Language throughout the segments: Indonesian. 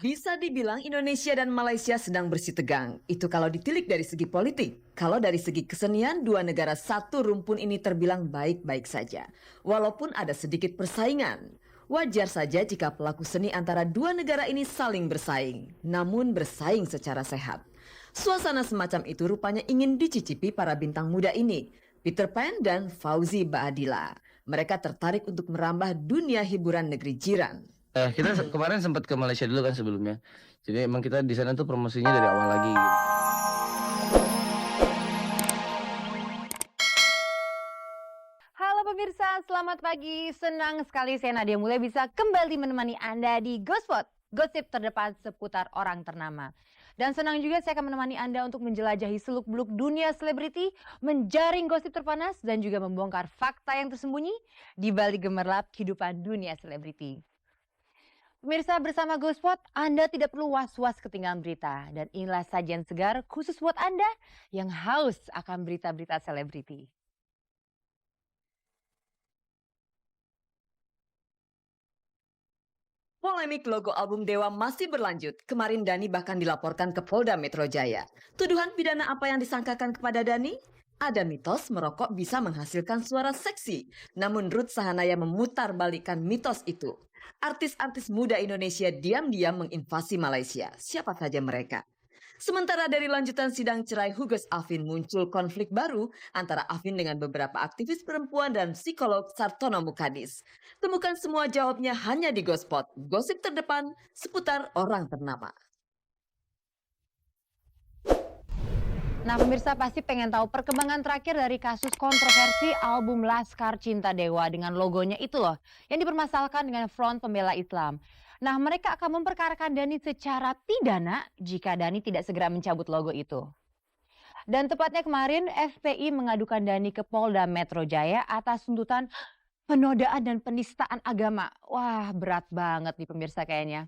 Bisa dibilang Indonesia dan Malaysia sedang bersih tegang. Itu kalau ditilik dari segi politik. Kalau dari segi kesenian, dua negara satu rumpun ini terbilang baik-baik saja. Walaupun ada sedikit persaingan. Wajar saja jika pelaku seni antara dua negara ini saling bersaing. Namun bersaing secara sehat. Suasana semacam itu rupanya ingin dicicipi para bintang muda ini. Peter Pan dan Fauzi Baadila. Mereka tertarik untuk merambah dunia hiburan negeri jiran. Kita kemarin sempat ke Malaysia dulu kan sebelumnya. Jadi emang kita di sana tuh promosinya dari awal lagi. Halo pemirsa, selamat pagi. Senang sekali saya Nadia Mulai bisa kembali menemani Anda di Ghospot, gosip terdepan seputar orang ternama. Dan senang juga saya akan menemani Anda untuk menjelajahi seluk-beluk dunia selebriti, menjaring gosip terpanas, dan juga membongkar fakta yang tersembunyi di balik gemerlap kehidupan dunia selebriti. Pemirsa, bersama Ghospot, Anda tidak perlu was-was ketinggalan berita. Dan inilah sajian segar khusus buat Anda yang haus akan berita-berita selebriti. Polemik logo album Dewa masih berlanjut. Kemarin Dhani bahkan dilaporkan ke Polda Metro Jaya. Tuduhan pidana apa yang disangkakan kepada Dhani? Ada mitos merokok bisa menghasilkan suara seksi. Namun Ruth Sahanaya memutarbalikkan mitos itu. Artis-artis muda Indonesia diam-diam menginvasi Malaysia. Siapa saja mereka? Sementara dari lanjutan sidang cerai Huges Afin muncul konflik baru antara Afin dengan beberapa aktivis perempuan dan psikolog Sartono Mukadis. Temukan semua jawabnya hanya di Ghospot, gosip terdepan seputar orang ternama. Nah pemirsa pasti pengen tahu perkembangan terakhir dari kasus kontroversi album Laskar Cinta Dewa dengan logonya itu loh. Yang dipermasalahkan dengan Front Pembela Islam. Nah mereka akan memperkarakan Dhani secara pidana jika Dhani tidak segera mencabut logo itu. Dan tepatnya kemarin FPI mengadukan Dhani ke Polda Metro Jaya atas tuntutan penodaan dan penistaan agama. Wah berat banget nih pemirsa kayaknya.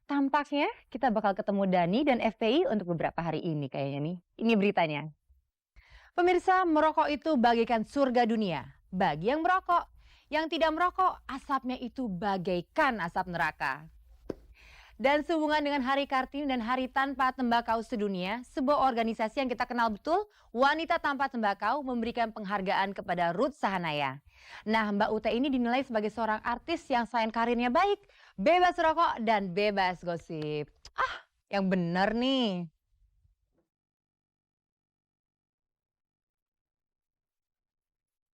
Tampaknya kita bakal ketemu Dhani dan FPI untuk beberapa hari ini kayaknya nih. Ini beritanya. Pemirsa, merokok itu bagaikan surga dunia. Bagi yang merokok, yang tidak merokok, asapnya itu bagaikan asap neraka. Dan sehubungan dengan Hari Kartini dan Hari Tanpa Tembakau Sedunia, sebuah organisasi yang kita kenal betul, Wanita Tanpa Tembakau memberikan penghargaan kepada Ruth Sahanaya. Nah, Mbak Ute ini dinilai sebagai seorang artis yang selain karirnya baik, bebas rokok dan bebas gosip. Yang benar nih.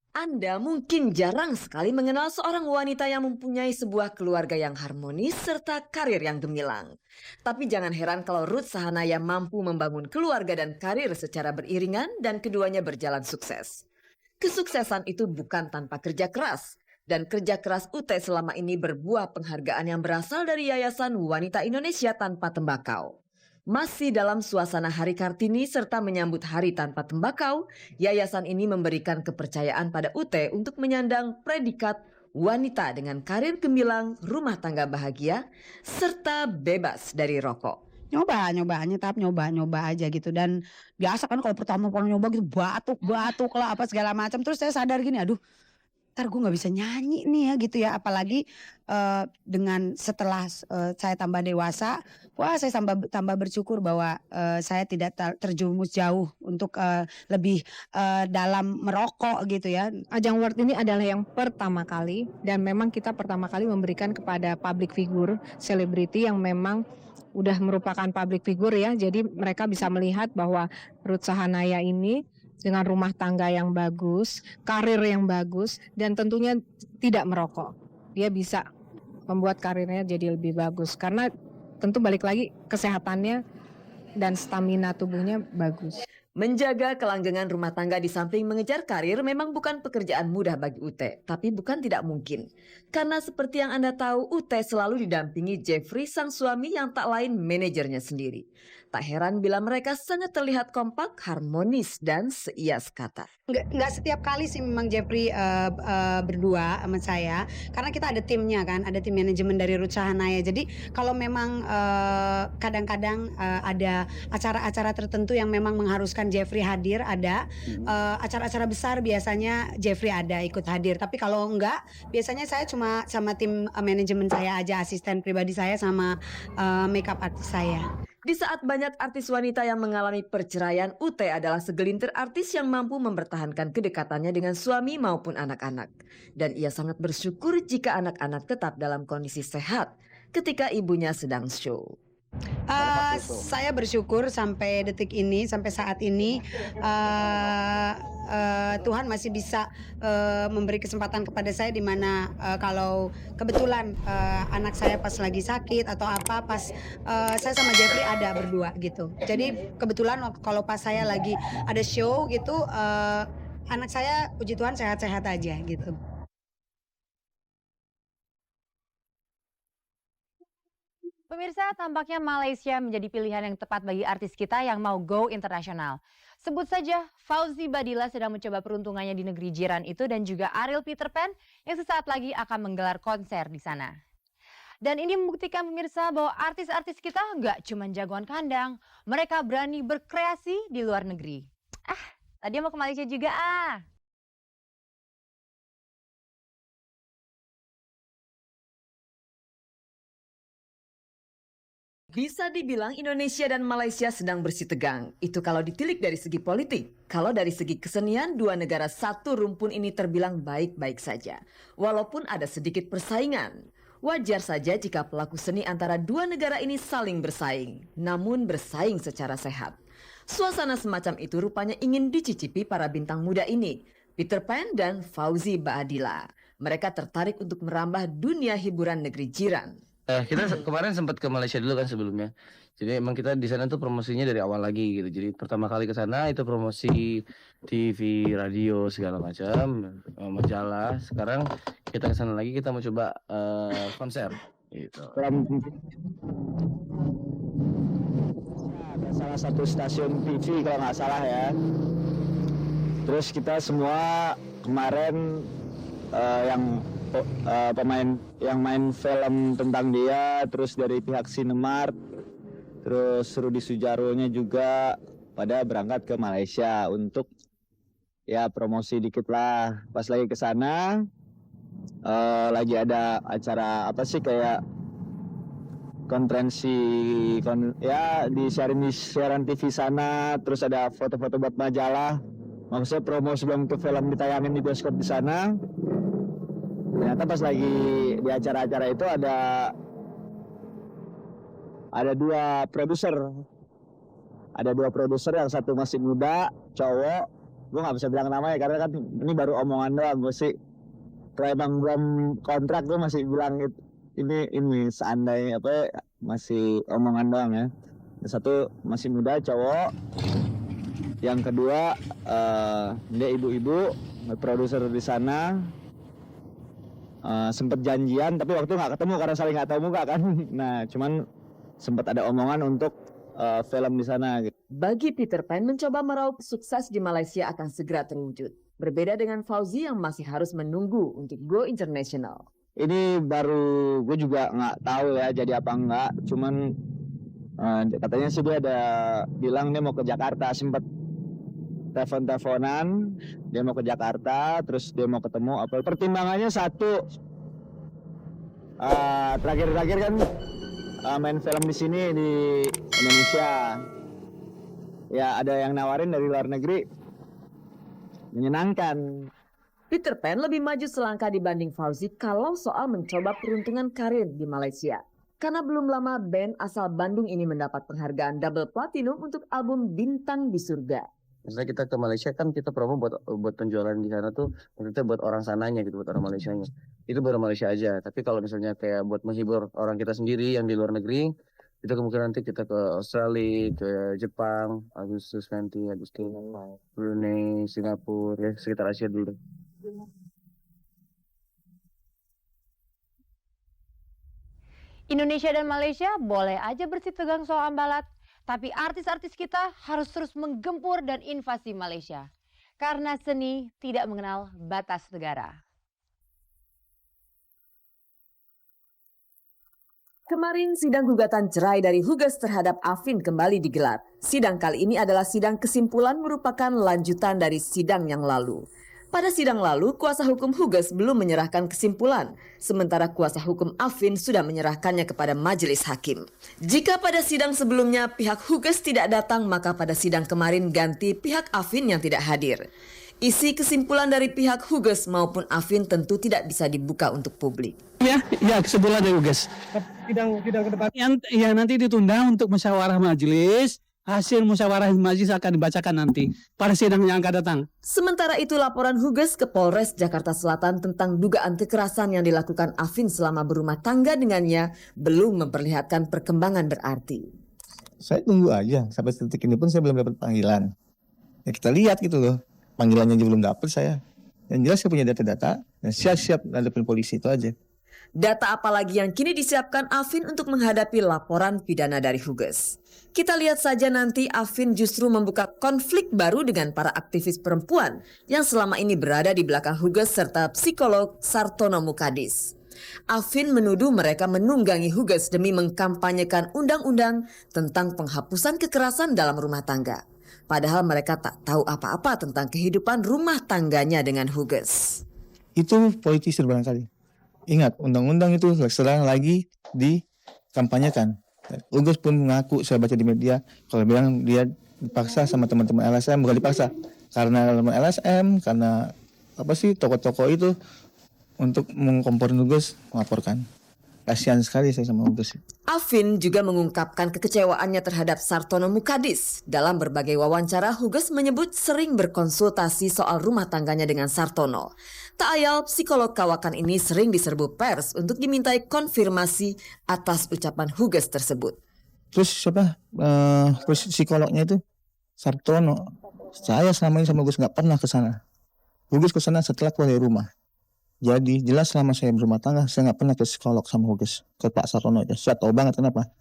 Anda mungkin jarang sekali mengenal seorang wanita yang mempunyai sebuah keluarga yang harmonis serta karir yang gemilang. Tapi jangan heran kalau Ruth Sahanaya mampu membangun keluarga dan karir secara beriringan dan keduanya berjalan sukses. Kesuksesan itu bukan tanpa kerja keras. Dan kerja keras UT selama ini berbuah penghargaan yang berasal dari Yayasan Wanita Indonesia Tanpa Tembakau. Masih dalam suasana Hari Kartini serta menyambut Hari Tanpa Tembakau, yayasan ini memberikan kepercayaan pada UT untuk menyandang predikat wanita dengan karir gemilang, rumah tangga bahagia, serta bebas dari rokok. Nyoba aja gitu. Dan biasa kan kalau pertama nyoba gitu batuk lah apa segala macam. Terus saya sadar gini, aduh ntar gue gak bisa nyanyi nih ya gitu ya. Apalagi dengan setelah saya tambah dewasa, wah saya tambah bersyukur bahwa saya tidak terjumus jauh untuk lebih dalam merokok gitu ya. Ajang World ini adalah yang pertama kali dan memang kita pertama kali memberikan kepada public figure, selebriti yang memang udah merupakan public figure ya. Jadi mereka bisa melihat bahwa Ruth Sahanaya ini dengan rumah tangga yang bagus, karir yang bagus, dan tentunya tidak merokok. Dia bisa membuat karirnya jadi lebih bagus karena tentu balik lagi kesehatannya dan stamina tubuhnya bagus. Menjaga kelanggengan rumah tangga di samping mengejar karir memang bukan pekerjaan mudah bagi UT, tapi bukan tidak mungkin. Karena seperti yang Anda tahu, UT selalu didampingi Jeffrey sang suami yang tak lain manajernya sendiri. Tak heran bila mereka sangat terlihat kompak, harmonis, dan seias kata. Nggak setiap kali sih memang Jeffrey berdua sama saya, karena kita ada timnya kan, ada tim manajemen dari Ruth Sahanaya. Jadi kalau memang kadang-kadang ada acara-acara tertentu yang memang mengharuskan Jeffrey hadir, ada acara-acara besar biasanya Jeffrey ada ikut hadir. Tapi kalau enggak, biasanya saya cuma sama tim manajemen saya aja, asisten pribadi saya sama makeup artis saya. Di saat banyak artis wanita yang mengalami perceraian, UT adalah segelintir artis yang mampu mempertahankan kedekatannya dengan suami maupun anak-anak. Dan ia sangat bersyukur jika anak-anak tetap dalam kondisi sehat ketika ibunya sedang show. Saya bersyukur sampai detik ini, sampai saat ini Tuhan masih bisa memberi kesempatan kepada saya, di mana kalau kebetulan anak saya pas lagi sakit atau apa, pas saya sama Jeffrey ada berdua gitu. Jadi kebetulan kalau pas saya lagi ada show gitu, anak saya puji Tuhan sehat-sehat aja gitu. Pemirsa, tampaknya Malaysia menjadi pilihan yang tepat bagi artis kita yang mau go internasional. Sebut saja Fauzi Badila sedang mencoba peruntungannya di negeri jiran itu, dan juga Ariel Peter Pan yang sesaat lagi akan menggelar konser di sana. Dan ini membuktikan pemirsa bahwa artis-artis kita nggak cuma jagoan kandang, mereka berani berkreasi di luar negeri. Tadi mau ke Malaysia juga Bisa dibilang Indonesia dan Malaysia sedang bersih tegang. Itu kalau ditilik dari segi politik. Kalau dari segi kesenian, dua negara satu rumpun ini terbilang baik-baik saja. Walaupun ada sedikit persaingan. Wajar saja jika pelaku seni antara dua negara ini saling bersaing. Namun bersaing secara sehat. Suasana semacam itu rupanya ingin dicicipi para bintang muda ini. Peter Pan dan Fauzi Baadila. Mereka tertarik untuk merambah dunia hiburan negeri jiran. Kita kemarin sempat ke Malaysia dulu kan sebelumnya. Jadi emang kita di sana tuh promosinya dari awal lagi gitu. Jadi pertama kali ke sana itu promosi TV, radio segala macam, majalah. Sekarang kita ke sana lagi, kita mau coba konser gitu. Ada salah satu stasiun TV kalau nggak salah ya. Terus kita semua kemarin pemain yang main film tentang dia, terus dari pihak Cinemark, terus Rudi Sudjarwo-nya juga pada berangkat ke Malaysia untuk ya promosi dikit lah. Pas lagi ke sana lagi ada acara apa sih, kayak konferensi ya disiarin di siaran TV sana, terus ada foto-foto buat majalah. Maksudnya promo sebelum ke film ditayangin di bioskop di sana. Ternyata pas lagi di acara-acara itu ada dua produser. Ada dua produser, yang satu masih muda, cowok. Gue nggak bisa bilang namanya karena kan ini baru omongan doang. Gue sih kalau emang belum kontrak, gue masih bilang ini seandainya masih omongan doang ya. Yang satu masih muda, cowok. Yang kedua dia ibu-ibu, produser di sana. Sempet janjian tapi waktu nggak ketemu karena saling nggak tahu muka kan. Nah cuman sempat ada omongan untuk film di sana gitu. Bagi Peter Pan, mencoba meraup sukses di Malaysia akan segera terwujud. Berbeda dengan Fauzi yang masih harus menunggu untuk go international. Ini baru gue juga nggak tahu ya jadi apa enggak. Cuman katanya sih dia ada bilang dia mau ke Jakarta, sempet telepon-teleponan, dia mau ke Jakarta, terus dia mau ketemu apa. Pertimbangannya satu, terakhir-terakhir kan main film di sini di Indonesia. Ya ada yang nawarin dari luar negeri, menyenangkan. Peter Pan lebih maju selangkah dibanding Fauzi kalau soal mencoba peruntungan karir di Malaysia. Karena belum lama band asal Bandung ini mendapat penghargaan double platinum untuk album Bintang di Surga. Misalnya kita ke Malaysia kan kita promo buat penjualan di sana tuh maksudnya buat orang sananya gitu, buat orang Malaysianya. Itu baru Malaysia aja. Tapi kalau misalnya kayak buat menghibur orang kita sendiri yang di luar negeri, itu kemungkinan nanti kita ke Australia, ke Jepang, Agustus, Brunei, Singapura, ya sekitar Asia dulu. Indonesia dan Malaysia boleh aja bersih tegang soal ambalat. Tapi artis-artis kita harus terus menggempur dan invasi Malaysia. Karena seni tidak mengenal batas negara. Kemarin sidang gugatan cerai dari Huges terhadap Afin kembali digelar. Sidang kali ini adalah sidang kesimpulan merupakan lanjutan dari sidang yang lalu. Pada sidang lalu, kuasa hukum Huges belum menyerahkan kesimpulan, sementara kuasa hukum Afin sudah menyerahkannya kepada majelis hakim. Jika pada sidang sebelumnya pihak Huges tidak datang, maka pada sidang kemarin ganti pihak Afin yang tidak hadir. Isi kesimpulan dari pihak Huges maupun Afin tentu tidak bisa dibuka untuk publik. Ya kesimpulan dari Huges. Sidang ke depan. Yang nanti ditunda untuk musyawarah majelis. Hasil musyawarah majelis akan dibacakan nanti pada sidang yang akan datang. Sementara itu laporan Huges ke Polres Jakarta Selatan tentang dugaan kekerasan yang dilakukan Afin selama berumah tangga dengannya belum memperlihatkan perkembangan berarti. Saya tunggu aja sampai detik ini pun saya belum dapat panggilan. Ya kita lihat gitu loh. Panggilannya juga belum dapat saya. Yang jelas saya punya data-data dan siap-siap ngadepin polisi itu aja. Data apalagi yang kini disiapkan Afin untuk menghadapi laporan pidana dari Huges. Kita lihat saja nanti Afin justru membuka konflik baru dengan para aktivis perempuan yang selama ini berada di belakang Huges serta psikolog Sartono Mukadis. Afin menuduh mereka menunggangi Huges demi mengkampanyekan undang-undang tentang penghapusan kekerasan dalam rumah tangga. Padahal mereka tak tahu apa-apa tentang kehidupan rumah tangganya dengan Huges. Itu politisir barangkali. Ingat, undang-undang itu sekarang lagi dikampanyekan. Huges pun mengaku, saya baca di media, kalau bilang dia dipaksa sama teman-teman LSM, bukan dipaksa. Karena teman LSM, karena tokoh-tokoh itu untuk mengkomporin Huges, melaporkan. Kasihan sekali saya sama Huges. Afin juga mengungkapkan kekecewaannya terhadap Sartono Mukadis. Dalam berbagai wawancara, Huges menyebut sering berkonsultasi soal rumah tangganya dengan Sartono. Tak ayal, psikolog kawakan ini sering diserbu pers untuk dimintai konfirmasi atas ucapan Huges tersebut. Terus psikolognya itu Sartono. Saya selama ini sama Huges nggak pernah ke sana. Huges ke sana setelah keluar dari rumah. Jadi jelas selama saya berumah tangga saya nggak pernah ke psikolog sama Huges, ke Pak Sartono aja. Saya tahu banget kenapa.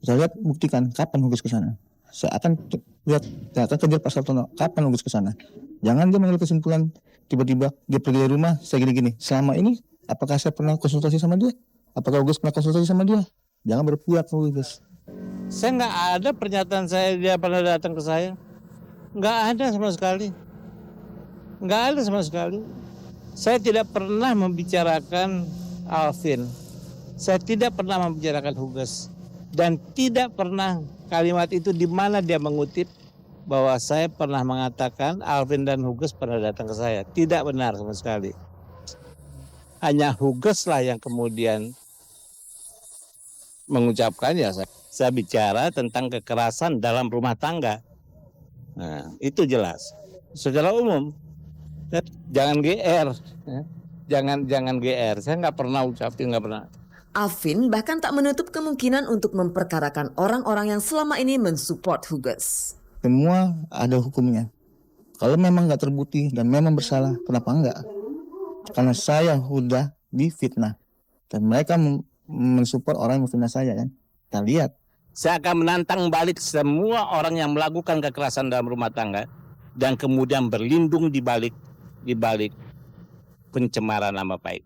Saya lihat buktikan kapan Huges ke sana. Saya akan kejar Pak Sartono kapan Huges ke sana. Jangan dia mengambil kesimpulan tiba-tiba dia pergi dari rumah saya gini-gini. Selama ini apakah saya pernah konsultasi sama dia? Apakah Huges pernah konsultasi sama dia? Jangan berpihak Huges. Saya nggak ada pernyataan saya dia pernah datang ke saya. Nggak ada sama sekali. Nggak ada sama sekali. Saya tidak pernah membicarakan Afin. Saya tidak pernah membicarakan Huges. Dan tidak pernah kalimat itu di mana dia mengutip bahwa saya pernah mengatakan Afin dan Huges pernah datang ke saya. Tidak benar sama sekali. Hanya Huges lah yang kemudian mengucapkan ya saya bicara tentang kekerasan dalam rumah tangga. Nah, itu jelas. Secara umum. Jangan GR, jangan GR. Saya nggak pernah ucapin, nggak pernah. Afin bahkan tak menutup kemungkinan untuk memperkarakan orang-orang yang selama ini mensupport Huges. Semua ada hukumnya. Kalau memang nggak terbukti dan memang bersalah, kenapa enggak? Karena saya udah difitnah dan mereka mensupport orang yang memfitnah saya kan. Kita lihat. Saya akan menantang balik semua orang yang melakukan kekerasan dalam rumah tangga dan kemudian berlindung di balik pencemaran nama baik.